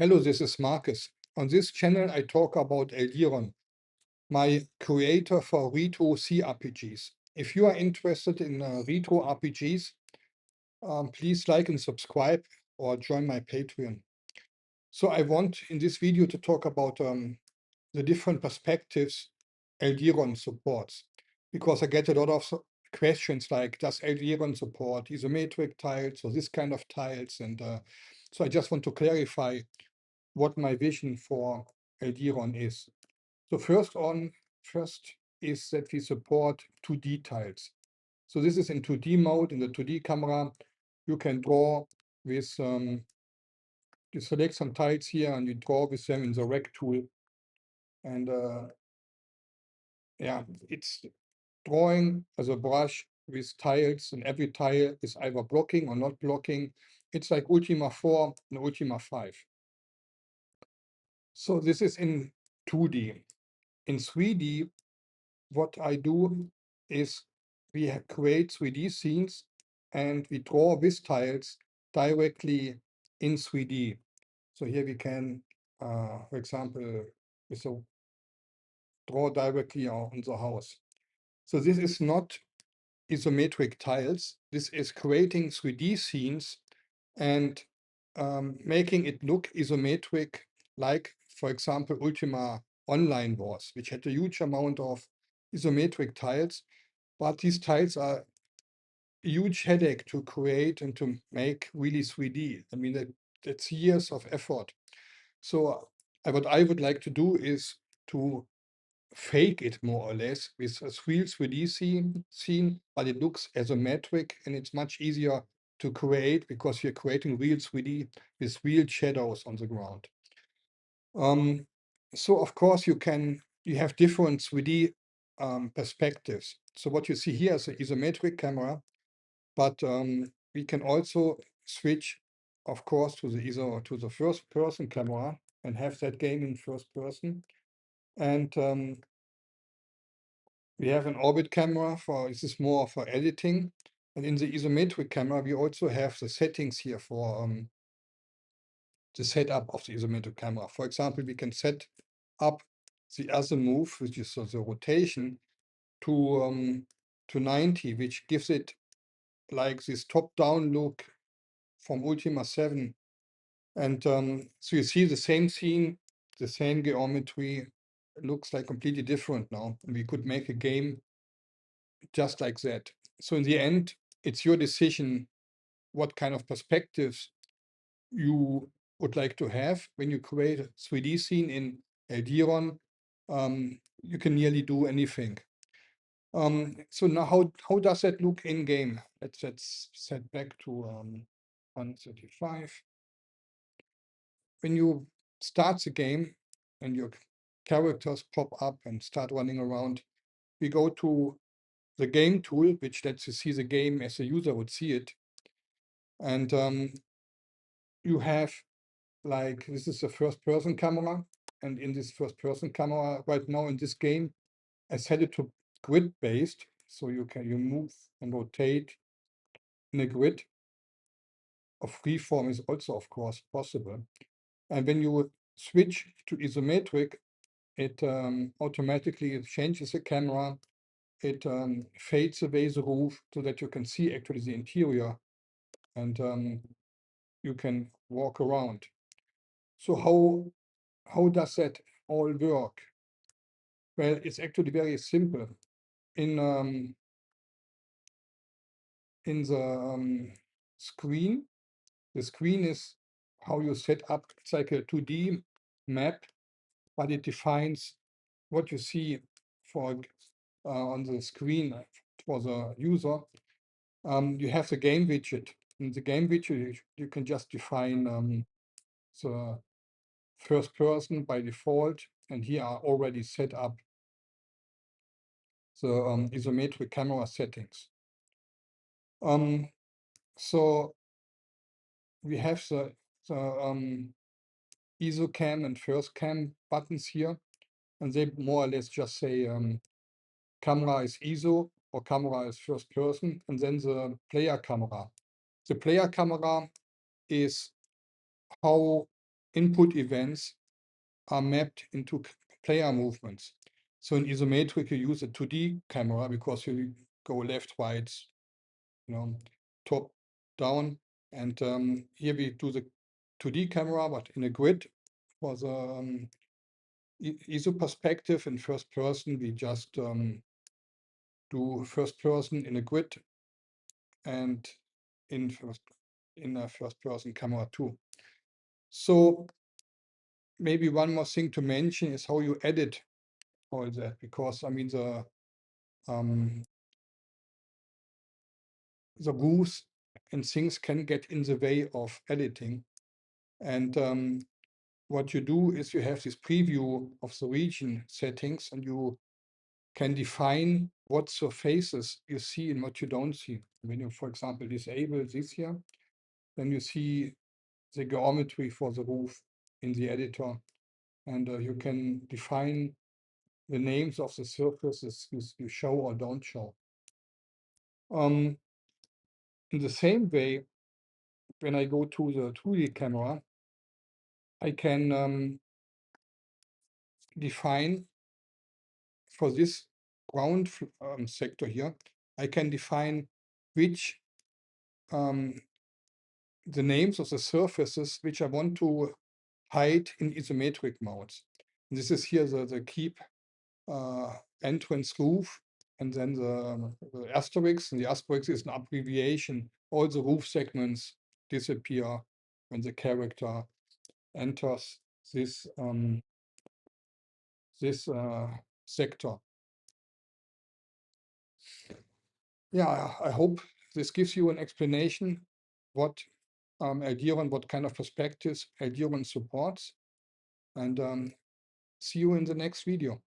Hello, this is Marcus. On this channel, I talk about Eldiron, my creator for retro CRPGs. If you are interested in retro RPGs, please like and subscribe or join my Patreon. So I want in this video to talk about the different perspectives Eldiron supports, because I get a lot of questions like, does Eldiron support isometric tiles or this kind of tiles? And so I just want to clarify what my vision for Eldiron is. So first is that we support 2D tiles. So this is in 2D mode. In the 2D camera, you can draw with, you select some tiles here and you draw with them in the rec tool. And yeah, it's drawing as a brush with tiles, and every tile is either blocking or not blocking. It's like Ultima 4 and Ultima 5. So this is in 2D. In 3D, what I do is we create 3D scenes and we draw with tiles directly in 3D. So here we can, for example, draw directly on the house. So this is not isometric tiles. This is creating 3D scenes and making it look isometric, like, for example, Ultima Online was, which had a huge amount of isometric tiles, but these tiles are a huge headache to create and to make really 3D. I mean, that's years of effort. So what I would like to do is to fake it more or less with a real 3D scene, but it looks isometric and it's much easier to create because you're creating real 3D with real shadows on the ground. So of course you have different 3D perspectives. So what you see here is an isometric camera, but we can also switch, of course, to the first person camera and have that game in first person. And we have an orbit camera this is more for editing. And in the isometric camera, we also have the settings here for the setup of the isometric camera. For example, we can set up the azimuth, which is the rotation, to 90, which gives it like this top-down look from Ultima 7. And so you see the same scene, the same geometry, it looks like completely different now. And we could make a game just like that. So in the end, it's your decision what kind of perspectives you would like to have when you create a 3D scene in Eldiron. You can nearly do anything. So now how does that look in game? Let's set back to 135. When you start the game and your characters pop up and start running around, we go to the game tool, which lets you see the game as a user would see it. And you have, like, this is a first person camera. And in this first person camera right now in this game, I set it to grid based. So you move and rotate in a grid. Of freeform is also, of course, possible. And when you switch to isometric, it automatically changes the camera. It fades away the roof so that you can see actually the interior, and you can walk around. So how does that all work? Well, it's actually very simple. In the screen, the screen is how you set up. It's like a 2D map, but it defines what you see for on the screen for the user. You have the game widget. In the game widget, you can just define the first person by default, and here are already set up the isometric camera settings. So we have the ISO cam and first cam buttons here, and they more or less just say camera is ISO or camera is first person, and then the player camera. The player camera is how input events are mapped into player movements. So in isometric, you use a 2D camera because you go left, right, top, down. And here we do the 2D camera, but in a grid. For the ISO perspective in first person, we just do first person in a grid and in a first person camera too. So maybe one more thing to mention is how you edit all that, because I mean the rules and things can get in the way of editing. And what you do is you have this preview of the region settings, and you can define what surfaces you see and what you don't see. When you, for example, disable this here, then you see the geometry for the roof in the editor, and you can define the names of the surfaces you show or don't show. In the same way, when I go to the 2D camera, I can define for this ground sector here, I can define which the names of the surfaces which I want to hide in isometric modes. And this is here the keep entrance roof, and then the asterisk, and the asterisk is an abbreviation. All the roof segments disappear when the character enters this sector. Yeah, I hope this gives you an explanation what Eldiron, what kind of perspectives Eldiron supports, and see you in the next video.